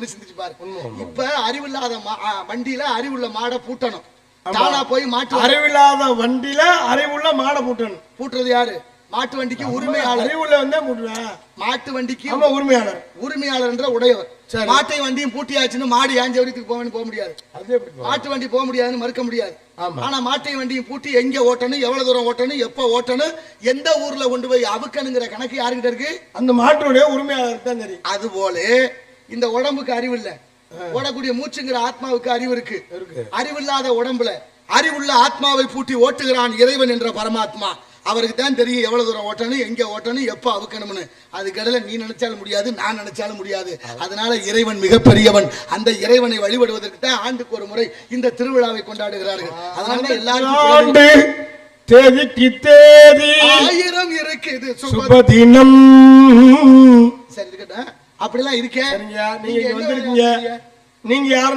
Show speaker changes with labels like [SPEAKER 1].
[SPEAKER 1] இருக்குன்னு சிந்திச்சு பாரு. இப்ப அறிவில்லாத வண்டியில அறிவுள்ள மாடை பூட்டணும். தானா போய் மாட்டு
[SPEAKER 2] அறிவில்லாத வண்டியில அறிவுள்ள மாடை பூட்டணும்.
[SPEAKER 1] பூட்டுறது யாரு? மாட்டு வண்டிக்கு உரிமையாளர்.
[SPEAKER 2] அறிவுள்ள வந்தா பூட்டுவேன்.
[SPEAKER 1] மாட்டு வண்டிக்கு
[SPEAKER 2] உரிமையாளர்.
[SPEAKER 1] உரிமையாளர் என்ற உடையவர். மாட்டை வண்டியும் பூட்டியாச்சுன்னு மாடு ஏஞ்ச வரைக்கும் போக முடியாது. மாட்டு வண்டி போக முடியாதுன்னு மறுக்க முடியாது. ஆனா மாட்டை வண்டியும் பூட்டி எங்க ஓட்டணும், எவ்வளவு தூரம் ஓட்டணும், எப்ப ஓட்டணும், எந்த ஊர்ல கொண்டு போய் அவுக்கணுங்கிற கணக்கு யாருக்கிட்ட இருக்கு?
[SPEAKER 2] அந்த மாட்டுடைய உரிமையாளர் தான் தெரியும்.
[SPEAKER 1] அது போல இந்த உடம்புக்கு அறிவு இல்ல, ஓடக்கூடிய மூச்சுங்கிற ஆத்மாவுக்கு அறிவு இருக்கு. அறிவில்லாத உடம்புல அறிவுள்ள ஆத்மாவை பூட்டி ஓட்டுகிறான் இறைவன் என்ற பரமாத்மா. அவருக்கு தான் தெரியும் எவ்வளவு தூரம் ஓட்டணும், எங்க ஓட்டணும், எப்ப அவுக்கணும்னு. அதுக்கடல நீ நினைச்சாலும் முடியாது, நான் நினைச்சாலும் முடியாது. அதனால இறைவன் மிகப்பெரியவன். அந்த இறைவனை வழிபடுவதற்கு தான் ஆண்டுக்கு ஒரு முறை இந்த திருவிழாவை கொண்டாடுகிறார்கள். அதனால எல்லாரும்
[SPEAKER 2] தேதிக்கு தேதி
[SPEAKER 1] 1000 இருக்குது
[SPEAKER 2] சுபதினம்.
[SPEAKER 1] சரி இருக்கட்டும், அப்படிலாம் இருக்கேன்.
[SPEAKER 2] நீங்க வந்திருக்கீங்க, நீங்க யாரும்